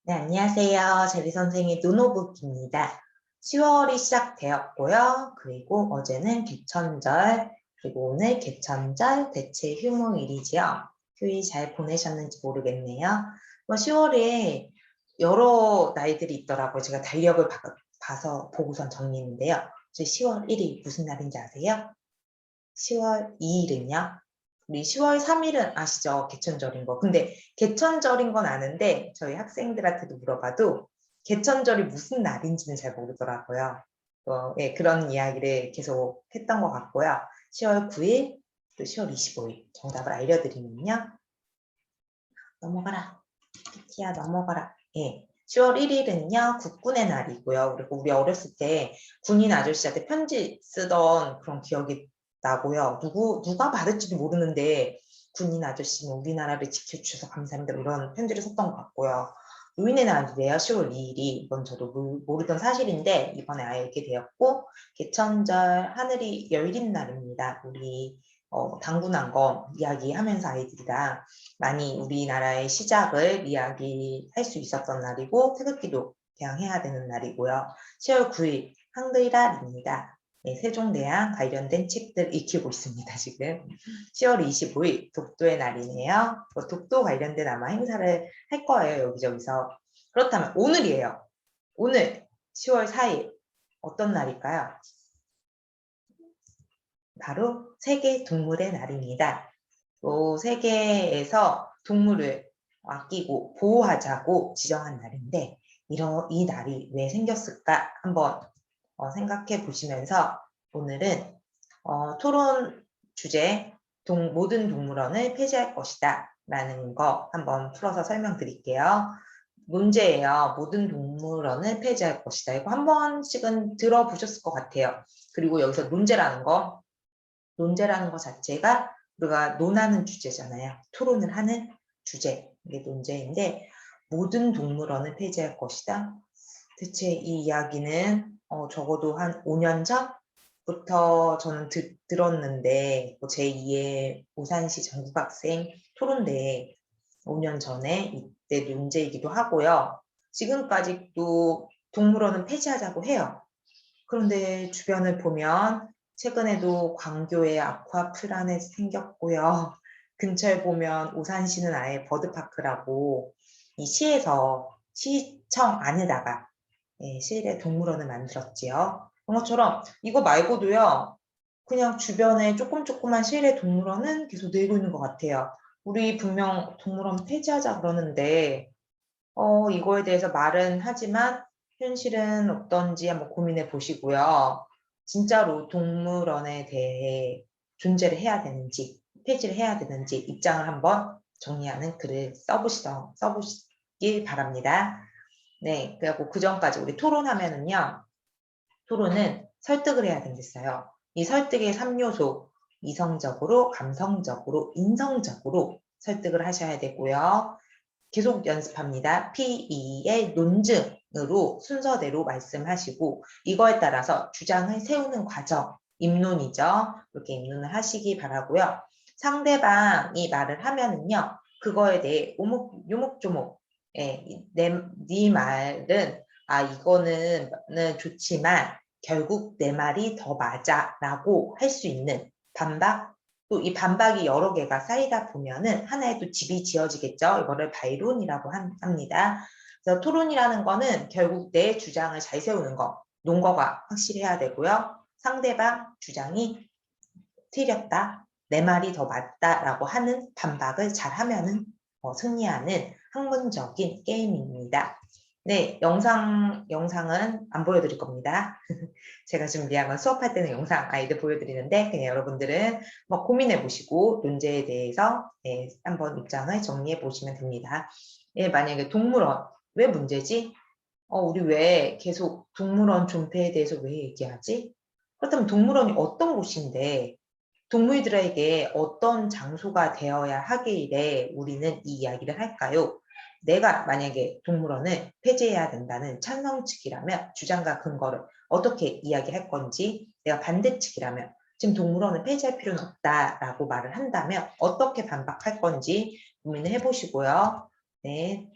네, 안녕하세요. 제리 선생의 노노북입니다. 10월이 시작되었고요. 그리고 어제는 개천절, 그리고 오늘 개천절 대체 휴무일이지요. 휴일 잘 보내셨는지 모르겠네요. 10월에 여러 날들이 있더라고요. 제가 달력을 봐서 보고선 정리했는데요. 10월 1일 무슨 날인지 아세요? 10월 2일은요? 우리 10월 3일은 아시죠? 개천절인 거. 근데 개천절인 건 아는데 저희 학생들한테도 물어봐도 개천절이 무슨 날인지는 잘 모르더라고요. 예, 그런 이야기를 계속 했던 것 같고요. 10월 9일, 또 10월 25일 정답을 알려드리면요. 넘어가라. 피티야 넘어가라. 예. 10월 1일은요, 국군의 날이고요. 그리고 우리 어렸을 때 군인 아저씨한테 편지 쓰던 그런 기억이 나고요. 누가 받을지도 모르는데 군인 아저씨는 우리나라를 지켜주셔서 감사합니다. 이런 편지를 썼던 것 같고요. 노인의 날이래요. 10월 2일이. 이건 저도 모르던 사실인데 이번에 알게 되었고, 개천절 하늘이 열린 날입니다. 우리 당군한 거 이야기하면서 아이들이랑 많이 우리나라의 시작을 이야기할 수 있었던 날이고, 태극기도 개항해야 되는 날이고요. 10월 9일 한글날입니다. 네, 세종대왕 관련된 책들 익히고 있습니다, 지금. 10월 25일 독도의 날이네요. 독도 관련된 아마 행사를 할 거예요, 여기저기서. 그렇다면 오늘이에요. 오늘 10월 4일 어떤 날일까요? 바로 세계 동물의 날입니다. 세계에서 동물을 아끼고 보호하자고 지정한 날인데 이 날이 왜 생겼을까 한번 생각해 보시면서 오늘은 토론 주제 모든 동물원을 폐지할 것이다 라는 거 한번 풀어서 설명드릴게요. 문제예요. 모든 동물원을 폐지할 것이다. 이거 한 번씩은 들어보셨을 것 같아요. 그리고 여기서 논제라는 거 자체가 우리가 논하는 주제잖아요. 토론을 하는 주제, 이게 논제인데 모든 동물원을 폐지할 것이다. 대체 이 이야기는 적어도 한 5년 전부터 저는 들었는데 제2의 오산시 전국학생 토론대회 5년 전에 이때 논제이기도 하고요. 지금까지도 동물원은 폐지하자고 해요. 그런데 주변을 보면 최근에도 광교에 아쿠아플라넷 생겼고요. 근처에 보면 오산시는 아예 버드파크라고 이 시청 안에다가 실내 동물원을 만들었지요. 그런 것처럼 이거 말고도요. 그냥 주변에 조그만 실내 동물원은 계속 늘고 있는 것 같아요. 우리 분명 동물원 폐지하자 그러는데 이거에 대해서 말은 하지만 현실은 어떤지 한번 고민해 보시고요. 진짜로 동물원에 대해 존재를 해야 되는지, 폐지를 해야 되는지 입장을 한번 정리하는 글을 써보시길 바랍니다. 네, 그리고 그 전까지 우리 토론하면은요. 토론은 설득을 해야 된댔어요. 이 설득의 3요소, 이성적으로, 감성적으로, 인성적으로 설득을 하셔야 되고요. 계속 연습합니다. P2의 논증으로 순서대로 말씀하시고 이거에 따라서 주장을 세우는 과정, 입론이죠. 이렇게 입론을 하시기 바라고요. 상대방이 말을 하면은요. 그거에 대해 요목조목 네 말은 이거는 좋지만 결국 내 말이 더 맞아 라고 할 수 있는 반박, 또 이 반박이 여러 개가 쌓이다 보면은 하나의 또 집이 지어지겠죠. 이거를 반론이라고 합니다. 그래서 토론이라는 거는 결국 내 주장을 잘 세우는 거, 논거가 확실해야 되고요. 상대방 주장이 틀렸다, 내 말이 더 맞다라고 하는 반박을 잘 하면은 승리하는 학문적인 게임입니다. 네, 영상은 안 보여드릴 겁니다. 제가 준비한 건 수업할 때는 영상 아이들 보여드리는데 그냥 여러분들은 고민해 보시고 논제에 대해서 한번 입장을 정리해 보시면 됩니다. 만약에 동물원 왜 문제지? 우리 왜 계속 동물원 존폐에 대해서 왜 얘기하지? 그렇다면 동물원이 어떤 곳인데 동물들에게 어떤 장소가 되어야 하길래 우리는 이 이야기를 할까요? 내가 만약에 동물원을 폐지해야 된다는 찬성 측이라면 주장과 근거를 어떻게 이야기할 건지, 내가 반대 측이라면 지금 동물원을 폐지할 필요는 없다라고 말을 한다면 어떻게 반박할 건지 고민을 해보시고요. 네,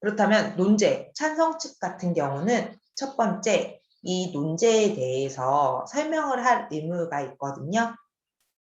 그렇다면 논제, 찬성 측 같은 경우는 첫 번째, 이 논제에 대해서 설명을 할 의무가 있거든요.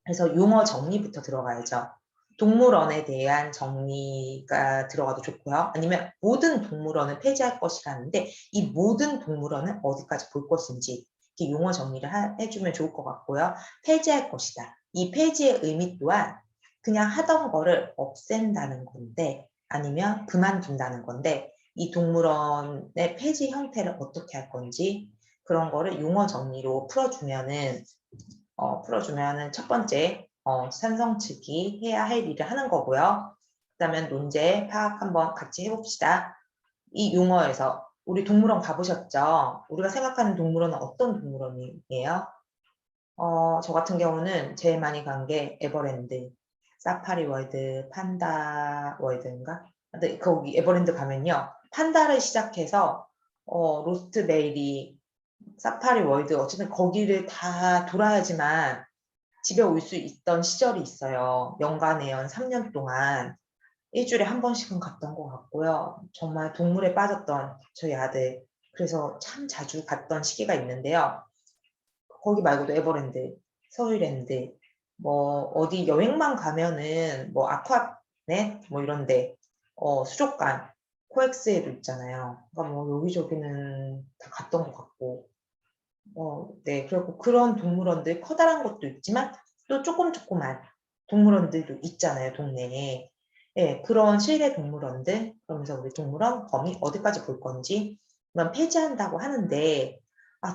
그래서 용어 정리부터 들어가야죠. 동물원에 대한 정리가 들어가도 좋고요. 아니면 모든 동물원을 폐지할 것이라는데 이 모든 동물원은 어디까지 볼 것인지 이렇게 용어 정리를 해주면 좋을 것 같고요. 폐지할 것이다. 이 폐지의 의미 또한 그냥 하던 거를 없앤다는 건데 아니면 그만둔다는 건데 이 동물원의 폐지 형태를 어떻게 할 건지 그런 거를 용어 정리로 풀어주면은 첫 번째 찬성 측이 해야 할 일을 하는 거고요. 그다음에 논제 파악 한번 같이 해봅시다. 이 용어에서 우리 동물원 가보셨죠? 우리가 생각하는 동물원은 어떤 동물원이에요? 저 같은 경우는 제일 많이 간 게 에버랜드, 사파리 월드, 판다 월드인가? 근데 거기 에버랜드 가면요. 판다를 시작해서 로스트 베이리, 사파리 월드 어쨌든 거기를 다 돌아야지만 집에 올 수 있던 시절이 있어요. 연간에 3년 동안 일주일에 한 번씩은 갔던 것 같고요. 정말 동물에 빠졌던 저희 아들. 그래서 참 자주 갔던 시기가 있는데요. 거기 말고도 에버랜드, 서울랜드, 뭐 어디 여행만 가면은 뭐 아쿠아넷 뭐 이런 데, 수족관, 코엑스에도 있잖아요. 그러니까 뭐 여기저기는 다 갔던 것 같고. 네. 그리고 그런 동물원들 커다란 것도 있지만 또 조그만 동물원들도 있잖아요, 동네에. 예. 그런 실내 동물원들 그러면서 우리 동물원 범위 어디까지 볼 건지 그건 폐지한다고 하는데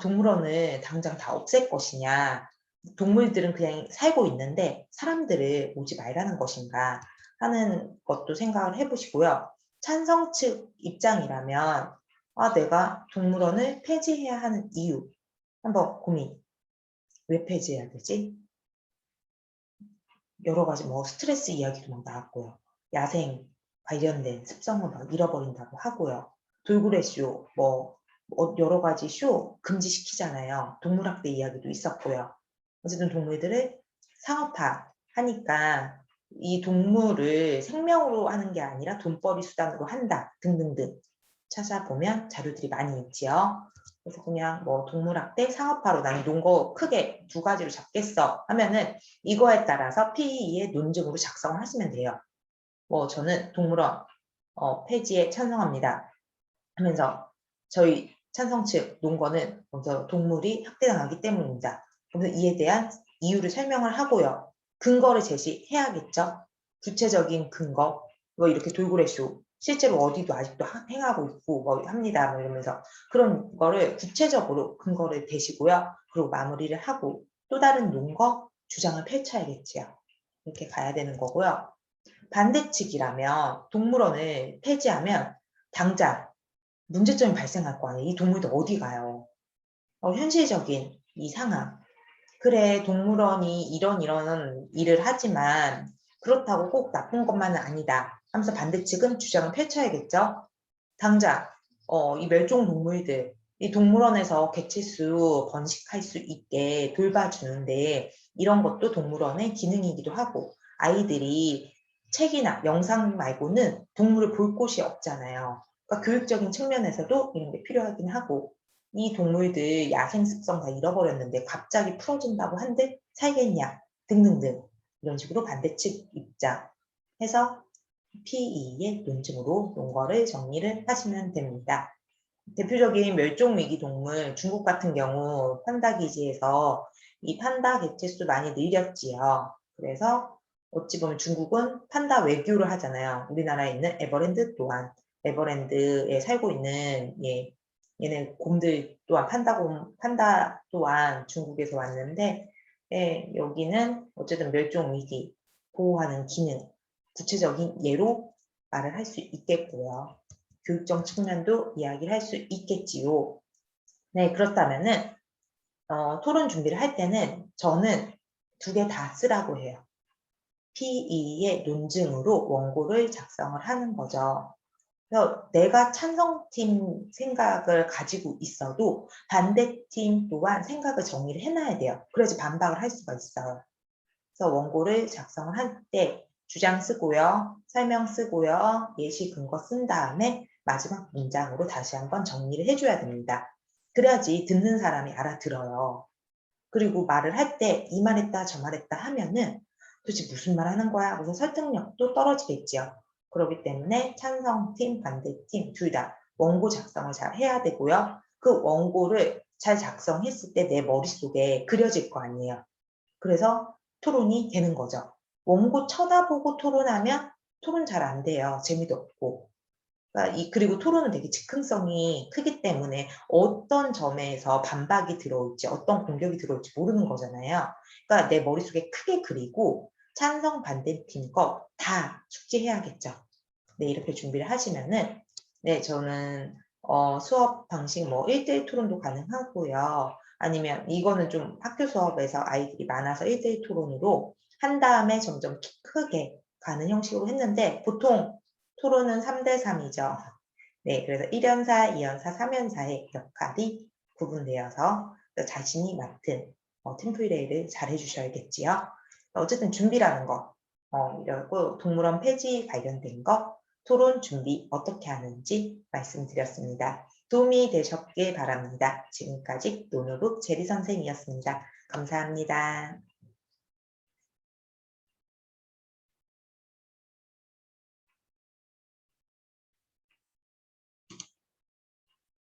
동물원을 당장 다 없앨 것이냐, 동물들은 그냥 살고 있는데 사람들을 오지 말라는 것인가 하는 것도 생각을 해 보시고요. 찬성 측 입장이라면 내가 동물원을 폐지해야 하는 이유 한번 고민. 왜 폐지해야 되지? 여러 가지 뭐 스트레스 이야기도 막 나왔고요. 야생 관련된 습성을 막 잃어버린다고 하고요. 돌고래 쇼, 여러 가지 쇼 금지시키잖아요. 동물학대 이야기도 있었고요. 어쨌든 동물들을 상업화하니까 이 동물을 생명으로 하는 게 아니라 돈벌이 수단으로 한다 등등등 찾아보면 자료들이 많이 있지요. 그래서 그냥 뭐 동물학대 상업화로 나는 논 거 크게 두 가지로 잡겠어 하면은 이거에 따라서 PE의 논증으로 작성을 하시면 돼요. 저는 동물원 폐지에 찬성합니다 하면서 저희 찬성 측 논거는 먼저 동물이 학대당하기 때문입니다. 그래서 이에 대한 이유를 설명을 하고요. 근거를 제시해야겠죠. 구체적인 근거, 뭐 이렇게 돌고래쇼 실제로 어디도 아직도 행하고 있고 뭐 합니다. 뭐 이러면서 그런 거를 구체적으로 근거를 대시고요. 그리고 마무리를 하고 또 다른 논거, 주장을 펼쳐야겠지요. 이렇게 가야 되는 거고요. 반대 측이라면 동물원을 폐지하면 당장 문제점이 발생할 거 아니에요. 이 동물들 어디 가요? 현실적인 이 상황. 그래, 동물원이 이런 일을 하지만 그렇다고 꼭 나쁜 것만은 아니다 하면서 반대 측은 주장을 펼쳐야겠죠. 당장 이 멸종 동물들, 이 동물원에서 개체수 번식할 수 있게 돌봐주는데 이런 것도 동물원의 기능이기도 하고 아이들이 책이나 영상 말고는 동물을 볼 곳이 없잖아요. 그러니까 교육적인 측면에서도 이런 게 필요하긴 하고 이 동물들 야생 습성 다 잃어버렸는데 갑자기 풀어준다고 한들 살겠냐 등등등 이런 식으로 반대측 입장 해서 PE의 논증으로 논거를 정리를 하시면 됩니다. 대표적인 멸종위기 동물 중국 같은 경우 판다 기지에서 이 판다 개체수 많이 늘렸지요. 그래서 어찌 보면 중국은 판다 외교를 하잖아요. 우리나라에 있는 에버랜드 또한 에버랜드에 살고 있는 얘네 곰들 또한 판다 또한 중국에서 왔는데 여기는 어쨌든 멸종위기 보호하는 기능 구체적인 예로 말을 할 수 있겠고요. 교육적 측면도 이야기를 할 수 있겠지요. 네, 그렇다면은 토론 준비를 할 때는 저는 두 개 다 쓰라고 해요. PE의 논증으로 원고를 작성을 하는 거죠. 그래서 내가 찬성팀 생각을 가지고 있어도 반대팀 또한 생각을 정리를 해놔야 돼요. 그래야지 반박을 할 수가 있어요. 그래서 원고를 작성을 할 때 주장 쓰고요. 설명 쓰고요. 예시 근거 쓴 다음에 마지막 문장으로 다시 한번 정리를 해줘야 됩니다. 그래야지 듣는 사람이 알아들어요. 그리고 말을 할 때 이 말했다 저 말했다 하면은 도대체 무슨 말 하는 거야? 그래서 설득력도 떨어지겠죠. 그렇기 때문에 찬성팀, 반대팀 둘 다 원고 작성을 잘 해야 되고요. 그 원고를 잘 작성했을 때 내 머릿속에 그려질 거 아니에요. 그래서 토론이 되는 거죠. 원고 쳐다보고 토론하면 토론 잘 안 돼요. 재미도 없고. 그러니까 그리고 토론은 되게 즉흥성이 크기 때문에 어떤 점에서 반박이 들어올지 어떤 공격이 들어올지 모르는 거잖아요. 그러니까 내 머릿속에 크게 그리고 찬성 반대팀 거 다 숙지해야겠죠. 네, 이렇게 준비를 하시면은 네, 저는 수업 방식 뭐 1대1 토론도 가능하고요. 아니면 이거는 좀 학교 수업에서 아이들이 많아서 1대1 토론으로 한 다음에 점점 크게 가는 형식으로 했는데 보통 토론은 3대3이죠. 네, 그래서 1연사, 2연사, 3연사의 역할이 구분되어서 자신이 맡은 팀플레이를 잘 해주셔야겠지요. 어쨌든 준비라는 거, 이러고 동물원 폐지 관련된 거, 토론 준비 어떻게 하는지 말씀드렸습니다. 도움이 되셨길 바랍니다. 지금까지 노노북 제리 선생이었습니다. 감사합니다.